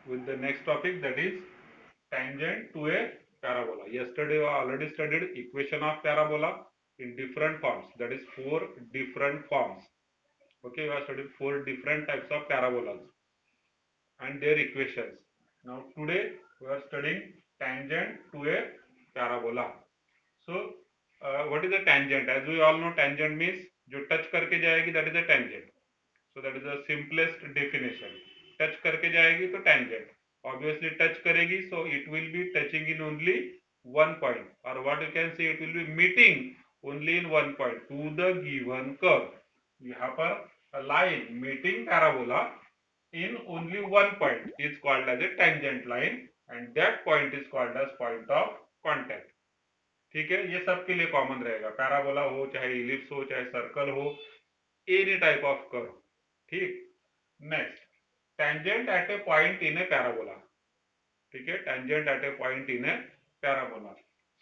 with the next topic, that is tangent to a parabola. Yesterday we already studied equation of parabola in different forms, that is four different forms. Okay, we have studied four different types of parabolas and their equations. Now today we are studying tangent to a parabola. So what is a tangent? As we all know, tangent means जो touch करके जाएगी, that is a tangent. So that is the simplest definition. Touch करके जाएगी तो tangent. Obviously touch करेगी, so it will be touching in only one point, or what you can say, it will be meeting only in one point to the given curve. यहाँ पर a line meeting parabola in only one point is called as a tangent line, and that point is called as point of contact. ठीक है, ये सबके लिए common रहेगा, parabola हो चाहे इलिप्स हो चाहे सर्कल हो, एनी टाइप ऑफ कर्व. ठीक. Next, tangent at a point in a parabola. ठीक है, tangent at a point in a parabola.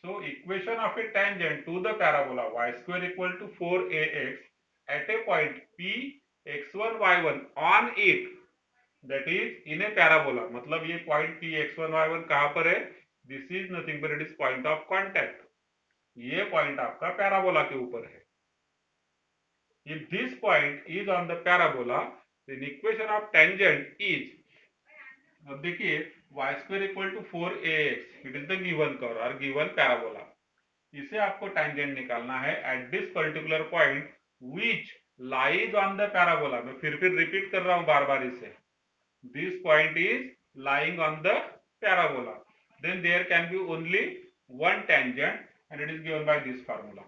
So equation of a tangent to the parabola y square equal to 4ax at a point p x1 y1 on it, that is in a parabola. मतलब ये point p x1 y1 कहाँ पर है? This is nothing but it is point of contact. ये point आपका parabola के ऊपर है. If this point is on the parabola, then equation of tangent is, अब देखिए y square equal to 4ax, it is the given curve or given parabola. इसे आपको tangent निकालना है at this particular point which lies on the parabola. मैं फिर repeat कर रहा हूं बार बार इसे. This point is lying on the parabola. Then there can be only one tangent and it is given by this formula.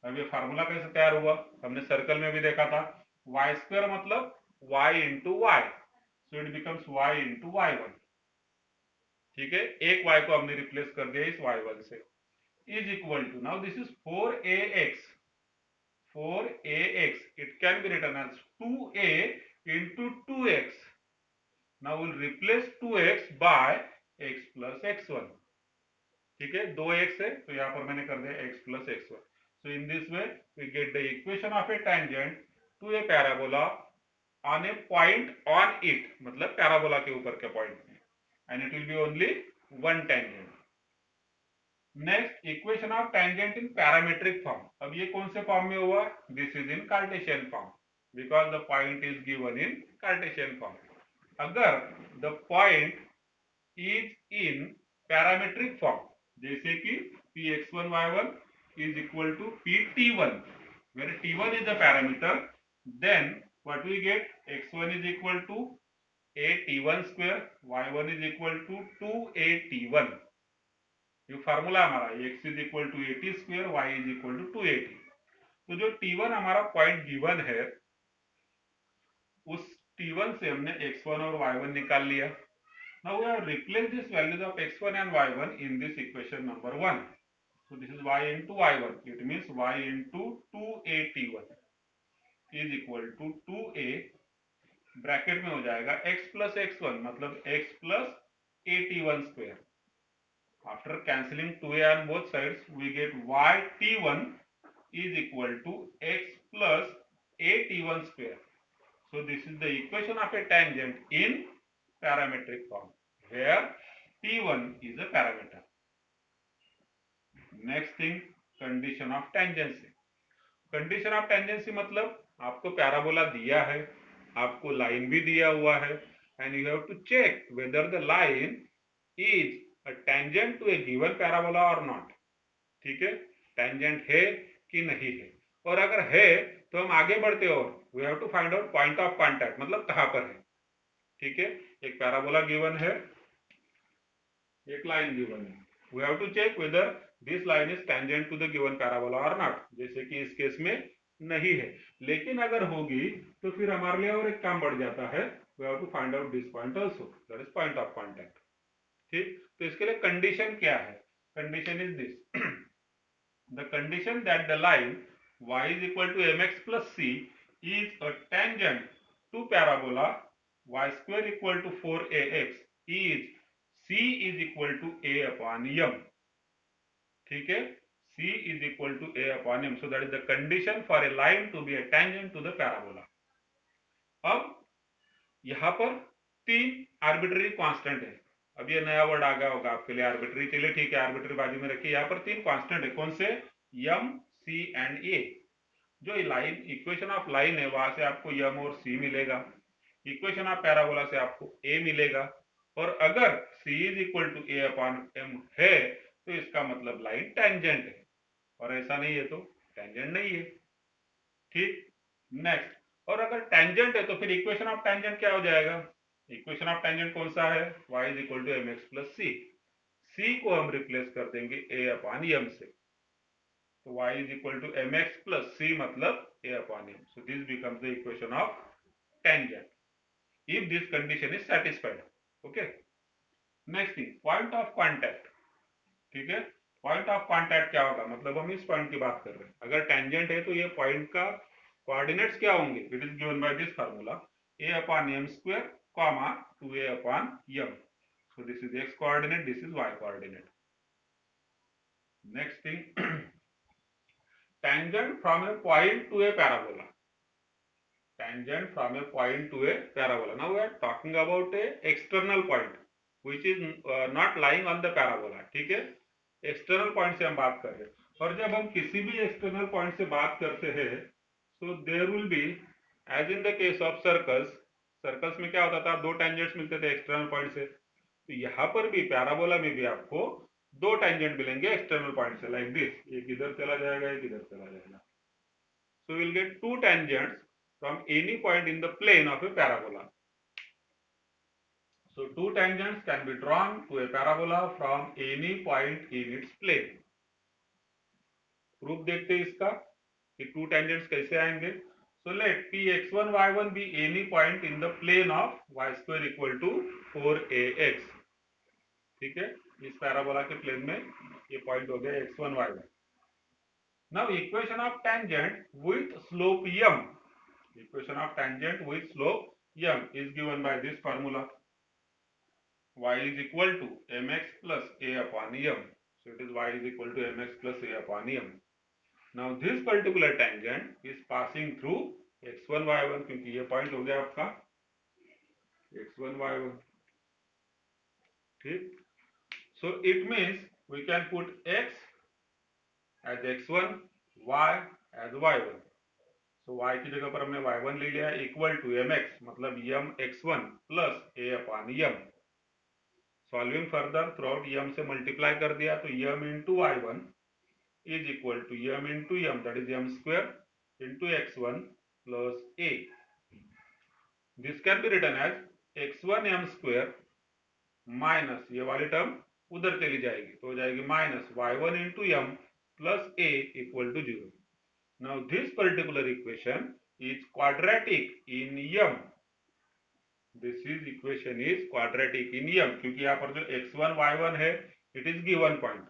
अब ये formula कैसे तैयार हुआ? हमने सर्कल में भी देखा था. y स्क्वायर मतलब y into y, so it becomes y into y1. ठीक है, एक y को हमने रिप्लेस कर दिया इस y1 से. Is equal to, now this is 4ax. 4ax, it can be written as 2a into 2x. now we'll replace 2x by x plus x1. ठीक है, 2x है तो यहाँ पर मैंने कर दिया x plus x1. So in this way we get the equation of a tangent to a parabola on a point on it, मतलब parabola के ऊपर के point में, and it will be only one tangent. Next, equation of tangent in parametric form. अब ये कौन से form में हुआ? This is in Cartesian form because the point is given in Cartesian form. अगर the point is in parametric form, जैसे कि px1 y1 is equal to pt1, where t1 is the parameter, then what we get? x1 is equal to a t1 square, y1 is equal to 2a t1. ये formula हमारा x is equal to 80 square, y is equal to 280. तो जो t1 हमारा point given है, उस t1 से हमने x1 और y1 निकाल लिया. Now we have replaced these values of x1 and y1 in this equation number 1. So this is y into y1. It means y into 2at1 is equal to 2a, bracket में हो जाएगा x plus x1 मतलब x plus at1 square. After cancelling 2a on both sides, we get y t1 is equal to x plus at1 square. So this is the equation of a tangent in parametric form, where t1 is a parameter. Next thing, condition of tangency. Condition of tangency मतलब आपको parabola दिया है, आपको line भी दिया हुआ है, and you have to check whether the line is a tangent to a given parabola और नॉट. ठीक है, टेंजेंट है कि नहीं है, और अगर है तो हम आगे बढ़ते और we have to find out point of contact, मतलब कहां पर है. ठीक है, एक पैराबोला गिवन है, एक लाइन गिवन है, we have to check whether this line is tangent to the given parabola और नॉट. जैसे कि इस केस में नहीं है, लेकिन अगर होगी तो फिर हमारे लिए और एक काम बढ़ जाता है, we have to find out this point also, that is point of contact. ठीक, तो इसके लिए कंडीशन क्या है? Condition is this. The condition that the line y is equal to mx plus c is a tangent to parabola y square equal to 4ax is c is equal to a upon m. ठीक है, c is equal to a upon m. So that is the condition for a line to be a tangent to the parabola. अब यहां पर तीन arbitrary constant है। अब ये नया वर्ड आ गया होगा आपके लिए, आर्बिट्ररी। चलिए ठीक है, आर्बिट्ररी बाजू में रखिए। यहाँ पर तीन कांस्टेंट है, कौन से? एम, सी एंड ए। जो लाइन इक्वेशन ऑफ लाइन है वहां से आपको एम और सी मिलेगा, इक्वेशन ऑफ पैराबोला से आपको ए मिलेगा। और अगर c is equal to a upon m है तो इसका मतलब लाइन टेंजेंट है, और ऐसा नहीं है तो टेंजेंट नहीं है। ठीक, नेक्स्ट। और अगर टेंजेंट है तो फिर इक्वेशन ऑफ टेंजेंट क्या हो जाएगा? इक्वेशन ऑफ टेंजेंट कौन सा है? y is equal to m x plus c. C को हम रिप्लेस कर देंगे ए अपॉन एम से, तो y is equal to m x plus c मतलब a upon m. So this becomes the equation of tangent if this condition is satisfied. Okay, next thing, point of contact. ठीक है, point of contact क्या होगा? मतलब हम इस point की बात कर रहे हैं। अगर टेंजेंट है तो ये पॉइंट का कोऑर्डिनेट्स क्या होंगे? It is given by this formula a upon m square comma 2a upon m. So this is x coordinate, this is y coordinate. Next thing, tangent from a point to a parabola. Tangent from a point to a parabola. Now we are talking about a external point which is not lying on the parabola. ठीक है, external point से हम बात कर रहे हैं। और जब हम किसी भी एक्सटर्नल पॉइंट से बात करते हैं so there will be, as in the case of circles, circles में क्या होता था? दो टेंजेंट्स मिलते थे एक्सटर्नल पॉइंट से। तो यहाँ पर भी पैराबोला में भी आपको दो टेंजेंट मिलेंगे एक्सटर्नल पॉइंट से, लाइक दिस। एक इधर चला जाएगा, एक इधर चला जाएगा। So we will get two tangents from any point in the plane of a parabola. So two tangents can be drawn to a parabola from any point in its plane. Proof देखते हैं इसका कि to tangents कैसे आएंगे। So let Px1 y1 be any point in the plane of y square equal to 4ax. ठीक है, इस parabola के प्लेन में ये पॉइंट हो गया x1 y1। Now equation of tangent with slope m. Equation of tangent with slope m is given by this formula. Y is equal to mx plus a upon m. So it is y is equal to mx plus a upon m. Now this particular tangent is passing through x1 y1, क्योंकि ये point हो गया आपका x1 y1। ठीक, so it means we can put x as x1, y as y1. So y की जगह पर हमने y1 ले लिया, इक्वल टू mx मतलब m x1 plus a upon m। Solving further through out m से multiply कर दिया तो m into y1 is equal to m into m, that is m square into x1 plus a। This can be written as x1 m square minus ये वाली term उधर चली जाएगी तो हो जाएगी minus y1 into m plus a equal to 0। Now this particular equation is quadratic in m. This is equation is quadratic in m, क्योंकि यहाँ पर जो x1 y1 है it is given point,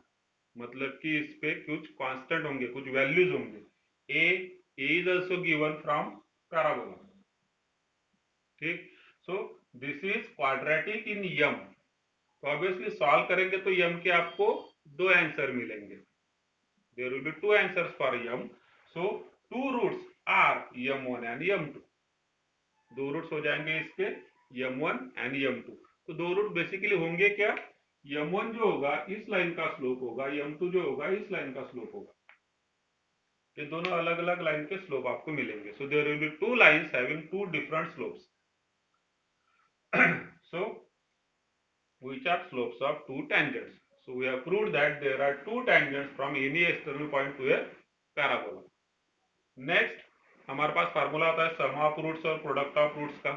मतलब कि इस पे कुछ कांस्टेंट होंगे, कुछ वैल्यूज होंगे। a is also given from parabola। ठीक, so this is quadratic in m। तो ऑब्वियसली सॉल्व करेंगे तो m के आपको दो आंसर मिलेंगे। There will be two answers for m। So two roots are m1 and m2। दो रूट्स हो जाएंगे इसके m1 एंड m2। तो दो रूट बेसिकली होंगे क्या? m1 जो होगा इस लाइन का स्लोप होगा, m2 जो होगा इस लाइन का स्लोप होगा। ये दोनों अलग अलग लाइन के स्लोप आपको मिलेंगे। So there will be two lines having two different slopes. So which are slopes of two tangents. So we have proved that there are two tangents from any external point to a parabola. Next, हमारे पास formula होता है sum of roots और product of roots का।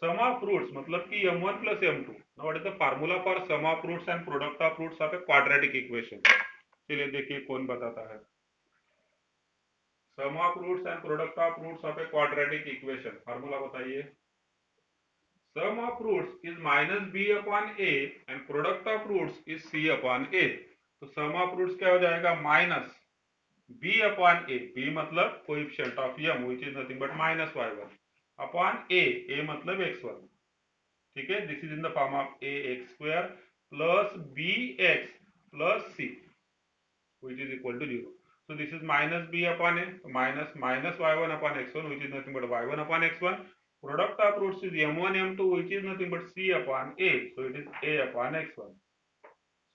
Sum of roots मतलब कि m1 plus m2। Now what is the formula for sum of roots and product of roots of a quadratic equation? चलिए देखिए कौन बताता है। Sum of roots and product of roots of a quadratic equation, formula बताइए। Sum of roots is minus b upon a and product of roots is c upon a। तो sum of roots क्या हो जाएगा? Minus b upon a, b मतलब coefficient of m which is nothing but minus y1 upon a मतलब x1। ठीक है, this is in the form of ax square plus bx plus c which is equal to 0। So this is minus b upon a, minus y1 upon x1 which is nothing but y1 upon x1। product of roots is m1 m2, which is nothing but c upon a, so it is a upon x1.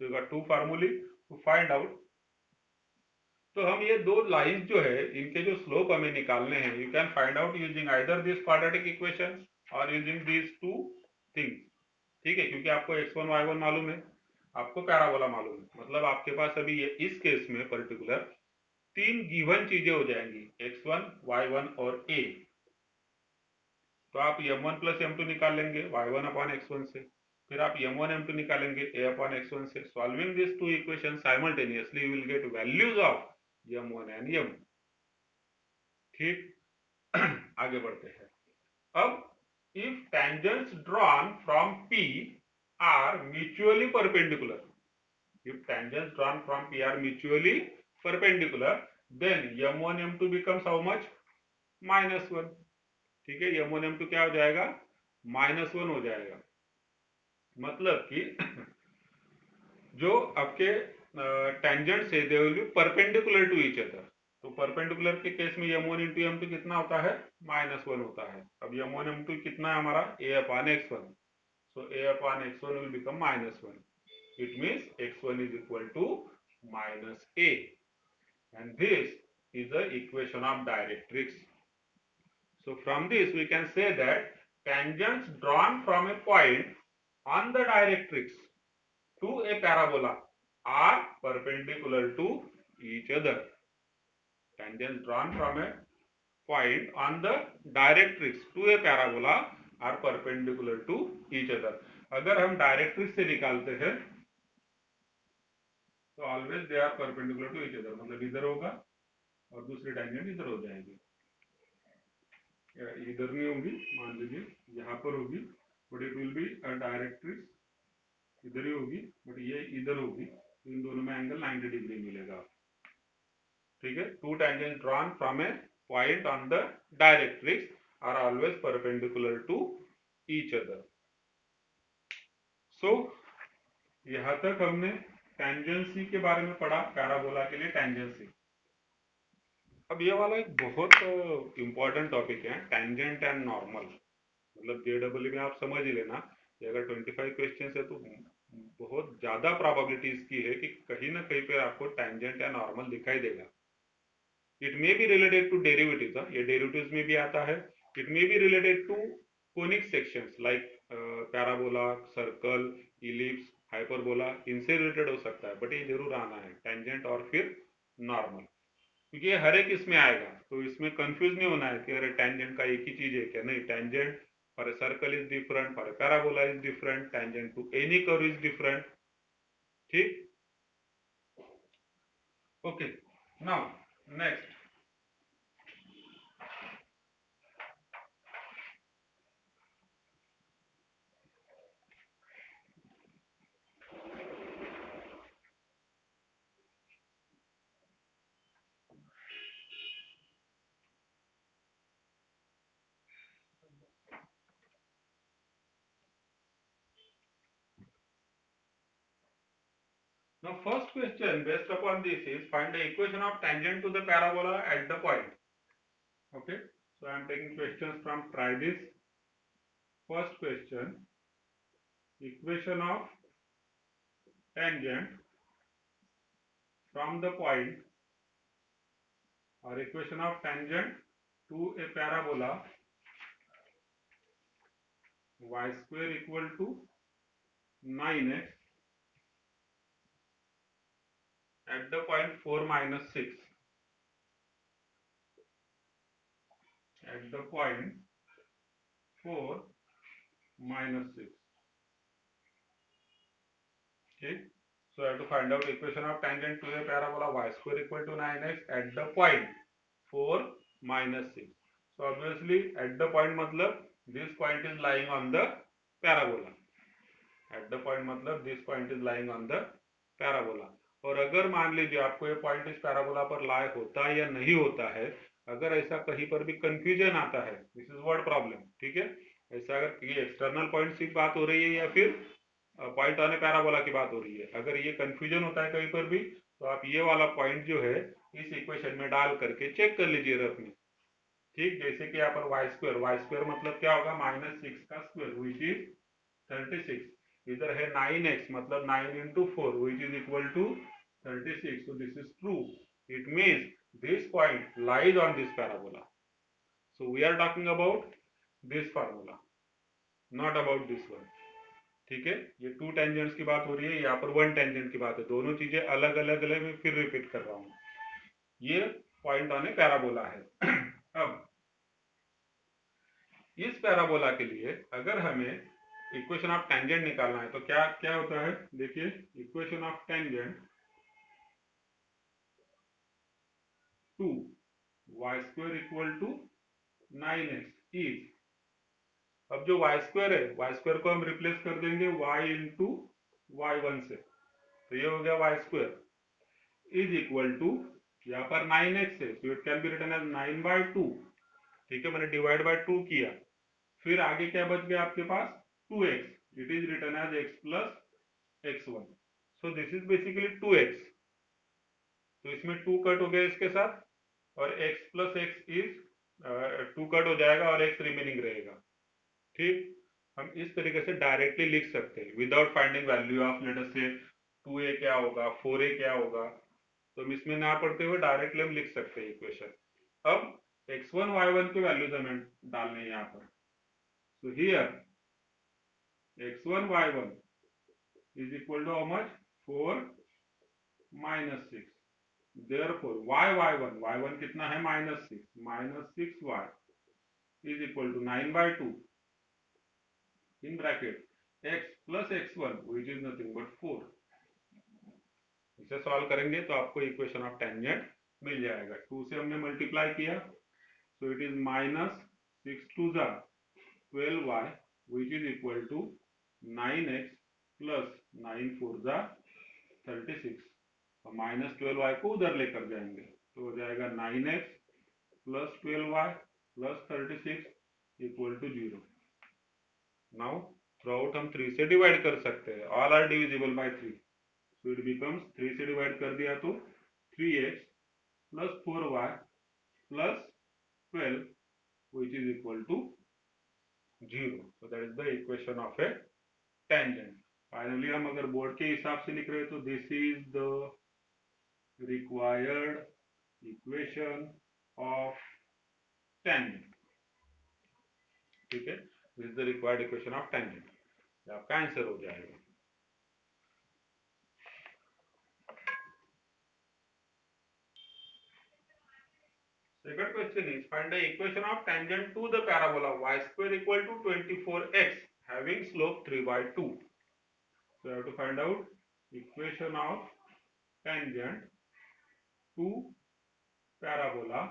so you got two formulae to find out. तो हम ये दो line जो है इनके जो slope हमें निकालने हैं, you can find out using either this quadratic equation और यूजिंग दीज टू थिंग्स, ठीक है, क्योंकि आपको x1 y1 मालूम है, आपको पैराबोला मालूम है, मतलब आपके पास अभी ये इस केस में पर्टिकुलर तीन गिवन चीजें हो जाएंगी, x1 y1 और a। तो आप m1 प्लस m2 निकाल लेंगे y1 अपॉन x1 से, फिर आप m1 m2 निकालेंगे a अपॉन x1 से। Solving this two equation simultaneously you will get values of m1 and m। ठीक आगे बढ़ते हैं। अब if tangents drawn from P are mutually perpendicular, if tangents drawn from P are mutually perpendicular, then m1 m2 becomes how much? -1। ठीक है, m1 m2 क्या हो जाएगा? -1 हो जाएगा। मतलब कि जो आपके टेंजेंट्स है they will be perpendicular to each other. तो परपेंडिकुलर के केस में m1 इंटू m2 कितना होता है? -1 होता है। अब m1 m2 कितना है हमारा? a upon x1, so a upon x1 will become -1। It means x1 is equal to -a, and this is the equation of directrix. So from this we can say that tangents drawn from a point on the directrix to a parabola are perpendicular to each other. Tangents drawn from a point on the directrix to a parabola are perpendicular to each other. अगर हम directrix से निकालते हैं तो always they are perpendicular to each other, मतलब इधर होगा और दूसरी टेंजेंट इधर हो जाएगी, इधर नहीं होगी, मान लीजिए यहाँ पर होगी, but it will be a directrix इधर ही होगी, बट ये इधर होगी, तो इन दोनों में एंगल 90 डिग्री मिलेगा। ठीक है, two tangent drawn from a point on the directrix are always perpendicular to each other. So यहाँ तक हमने टेंजेंसी के बारे में पढ़ा, पैराबोला के लिए टेंजेंसी। अब ये वाला एक बहुत इंपॉर्टेंट टॉपिक है, टेंजेंट एंड नॉर्मल। मतलब जेडब्ल्यू में आप समझ ही लेना कि अगर 25 क्वेश्चन है तो बहुत ज्यादा प्रोबेबिलिटी इसकी है कि कहीं ना कहीं पे आपको टेंजेंट या नॉर्मल दिखाई देगा। It may be related to derivatives, ये डेरिवेटिव्स में भी आता है। It may be related to conic sections like parabola, circle, ellipse, hyperbola, इनसे रिलेटेड हो सकता है, बट ये जरूर आना है टेंजेंट और फिर नॉर्मल, क्योंकि ये हर एक इसमें आएगा, तो इसमें कंफ्यूज नहीं होना है कि अरे टेंजेंट का एक ही चीज है क्या, नहीं, tangent for a circle is different, for a parabola is different, tangent to any curve is different. ठीक, okay, now next. Now first question based upon this is find the equation of tangent to the parabola at the point. Okay, so I am taking questions from try this. First question, equation of tangent from the point or equation of tangent to a parabola y square equal to 9x at the point 4 minus 6, at the point 4 minus 6. Okay, so I have to find out equation of tangent to a parabola y square equal to 9x at the point 4 minus 6. So obviously at the point मतलब this point is lying on the parabola, at the point मतलब this point is lying on the parabola। और अगर मान लीजिए आपको ये point इस parabola पर लाई होता है या नहीं होता है, अगर ऐसा कहीं पर भी कंफ्यूजन आता है, दिस इज वर्ड प्रॉब्लम। ठीक है, ऐसा अगर ये एक्सटर्नल पॉइंट की बात हो रही है या फिर पॉइंट ऑन ए पैराबोला की बात हो रही है, अगर ये कंफ्यूजन होता है कहीं पर भी, तो आप ये वाला पॉइंट जो है इस इक्वेशन में डाल करके चेक कर लीजिए रफ में। ठीक, जैसे कि यहाँ पर वाई स्क्वायर मतलब क्या होगा, -6 का स्क्वायर विच इज 36। इधर है 9x मतलब 9 × 4 which is equal to 36। so this is true. It means this point lies on this parabola. So we are talking about this formula, not about this one. ठीक है, ये 2 tangents की बात हो रही है, यहाँ पर 1 टेंजेंट की बात है, दोनों चीजें अलग अलग अलग, मैं फिर रिपीट कर रहा हूँ। ये पॉइंट ऑन ए पैराबोला है। अब इस पैराबोला के लिए अगर हमें इक्वेशन ऑफ टेंजेंट निकालना है तो क्या क्या होता है, देखिए equation of tangent to y square equal to 9x is, अब जो वाई स्क्वायर है, वाई स्क्वायर को हम रिप्लेस कर देंगे y इंटू y1 से, तो ये हो गया y square is equal to, यहाँ पर 9x है तो it can be written as 9/2। ठीक है, मैंने डिवाइड बाय 2 किया, फिर आगे क्या बच गया आपके पास 2x, it is written as x plus x1। So this is basically 2x, तो इसमें 2 कट हो गया इसके साथ, और x plus x is 2 cut हो जाएगा और x रिमेनिंग रहेगा। ठीक, हम इस तरीके से डायरेक्टली लिख सकते हैं without finding value of, let us से 2a क्या होगा, 4a क्या होगा, तो हम इसमें ना पढ़ते हुए डायरेक्टली हम लिख सकते हैं इक्वेशन। अब x1 y1 के वैल्यूज हमें डालने हैं यहाँ पर, so here x1 y1 is equal to how much, 4 minus 6, therefore y1 कितना है, -6 is equal to 9/2 in bracket x plus x1 which is nothing but 4। इसे सॉल्व करेंगे तो आपको इक्वेशन ऑफ टेंजेंट मिल जाएगा। 2 से हमने मल्टीप्लाई किया, so it is -6 2 12y which is equal to 9x plus 9 4 36, और -12y को उधर लेकर जाएंगे तो हो जाएगा 9x plus 12y plus 36 equal to 0। Now throughout हम 3 से डिवाइड कर सकते हैं, all are divisible by 3, so it becomes, 3 से डिवाइड कर दिया तो 3x plus 4y plus 12 which is equal to 0। so that is the equation of a tangent। Finally हम अगर बोर्ड के हिसाब से लिख रहे हैं तो this is the required equation of tangent। ठीक है, this is the required equation of tangent, आपका आंसर हो जाएगा। Second question is, find the equation of tangent to the parabola y square equal to 24x having slope 3/2। So you have to find out equation of tangent to parabola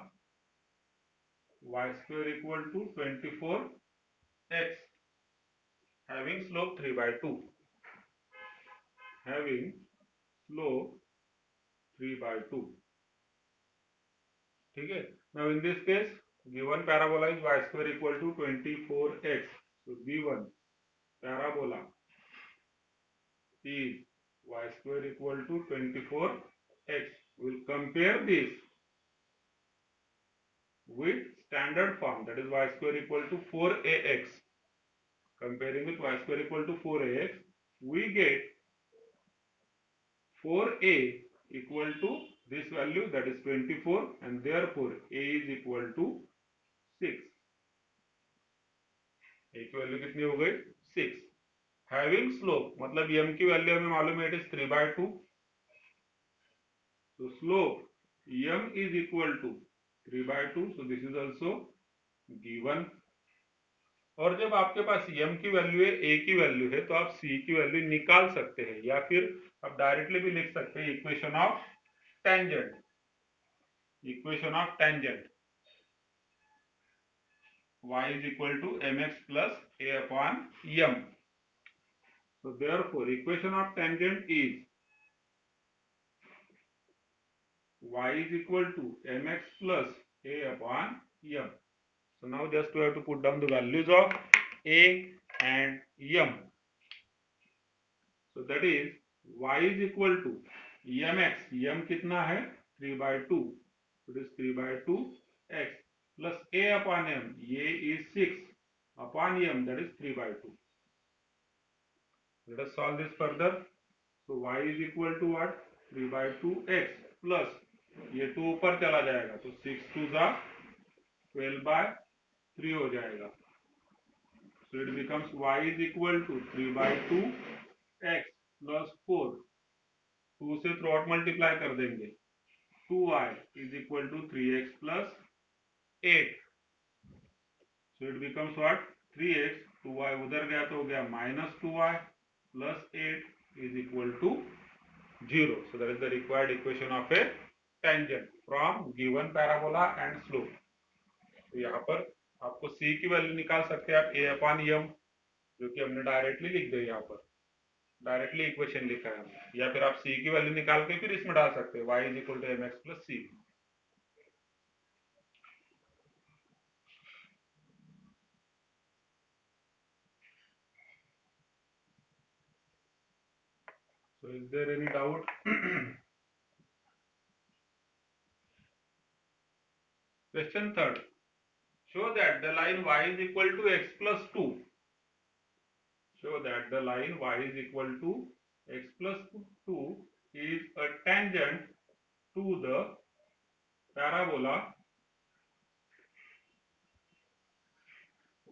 y square equal to 24x having slope 3/2, having slope 3/2। ठीक है, now in this case given parabola is y square equal to 24x, so given parabola is y square equal to 24x, we will compare this with standard form, that is y square equal to 4ax, comparing with y square equal to 4ax we get 4a equal to this value, that is 24, and therefore a is equal to 6। a की value कितनी हो गई, 6। Having slope मतलब m की value हमें मालूम है, it is 3/2, so slope m is equal to 3/2, so this is also given। और जब आपके पास m की वैल्यू है, a की वैल्यू है, तो आप c की वैल्यू निकाल सकते हैं, या फिर आप डायरेक्टली भी लिख सकते हैं equation of tangent, equation of tangent y is equal to mx plus a upon m। So therefore equation of tangent is y is equal to mx plus a upon m। So now just we have to put down the values of a and m। So that is y is equal to mx, m कितना है 3/2, so it is 3/2 x plus a upon m. A is 6 upon m, that is 3 by 2. Let us solve this further. So y is equal to what? 3 by 2x plus ये 2 ऊपर चला जाएगा तो 6 2 जा 12 by 3 हो जाएगा. So it becomes y is equal to 3 by 2 x plus 4. 2 से through out multiply कर देंगे. 2y is equal to 3x plus 8. So it becomes what? 3x. 2y उधर गया तो हो गया minus 2y plus 8 is equal to 0. So that is the required equation of a tangent from given parabola and slope. तो यहाँ पर आपको c की वैल्यू निकाल सकते हैं आप a अपॉन m, जो कि हमने डायरेक्टली लिख दिया. यहाँ पर डायरेक्टली इक्वेशन लिखा है हमने, या फिर आप c की वैल्यू निकाल के फिर इसमें डाल सकते हैं y is equal to mx plus c. So is there any doubt? Question third. Show that the line y is equal to x plus 2. Show that the line y is equal to x plus 2 is a tangent to the parabola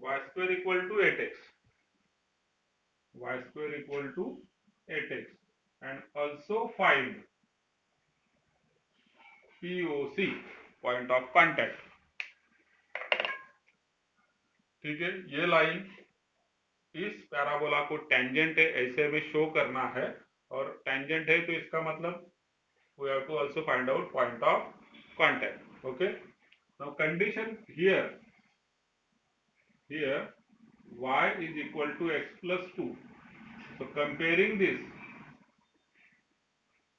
y square equal to 8x. Y square equal to 8x. And also find POC, point of contact. ठीक है, ये line इस parabola को tangent है ऐसे हमें show करना है, और टेंजेंट है तो इसका मतलब we have to also find out point of contact. Okay, now condition here y is equal to x plus 2. So comparing this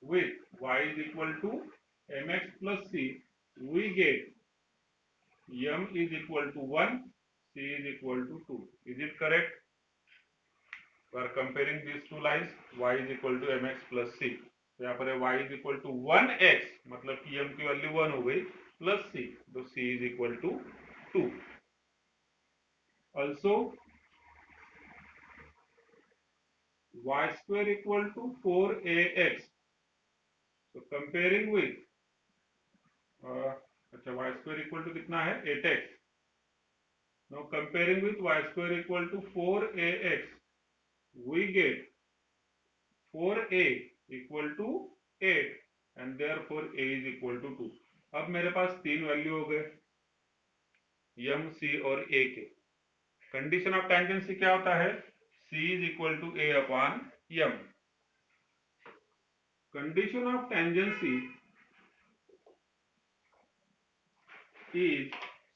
with y is equal to mx plus c, we get m is equal to 1, c is equal to 2. Is it correct? We are comparing these two lines, y is equal to mx plus c. तो यहाँ पर y is equal to 1x, मतलब कि m की value 1 हो गई, plus c, तो c is equal to 2. Also y square equal to 4ax. So comparing with अच्छा y square equal to कितना है 8x. Now comparing with y square equal to 4ax, we get 4a equal to 8 and therefore a is equal to 2. अब मेरे पास तीन value हो गए m, c और a के. कंडीशन ऑफ टेंजेंसी क्या होता है? c is equal to a upon m. Condition of tangency is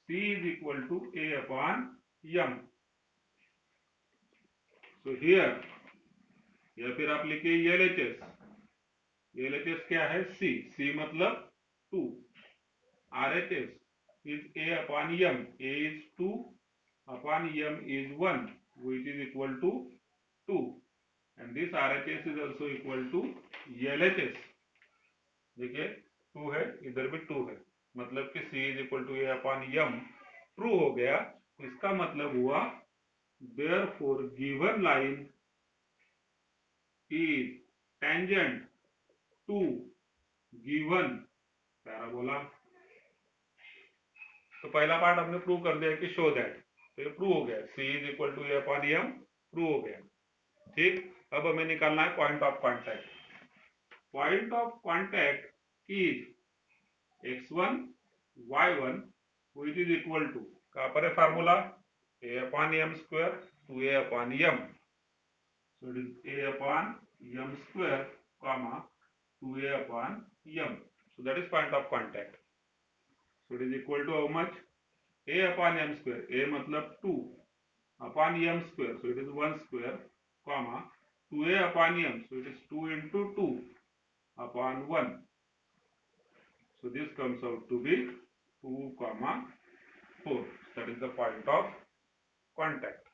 c is equal to a upon m. So here या फिर आप लिखिए LHS. LHS क्या है? c मतलब 2. RHS is a upon m. a is 2 upon m is 1, which is equal to 2, and this RHS is also equal to LHS. देखिए 2 है, इधर भी 2 है, मतलब कि c is equal to a upon m true हो गया. इसका मतलब हुआ therefore given line is tangent to given parabola. तो पहला पार्ट हमने प्रूव कर दिया कि शो दैट, तो ये प्रूव हो गया, c is equal to a upon m prove हो गया. ठीक, अब हमें निकालना है point of contact. Point of contact is x1 y1 which is equal to, कहाँ पर है formula? a upon m square to a upon m. So it is a upon m square comma 2a upon m. So that is point of contact. So it is equal to how much? a upon m square. a मतलब 2 upon m square. So it is 1 square comma 2a upon m. So it is 2 into 2 upon 1. So this comes out to be 2 comma 4. That is the point of contact.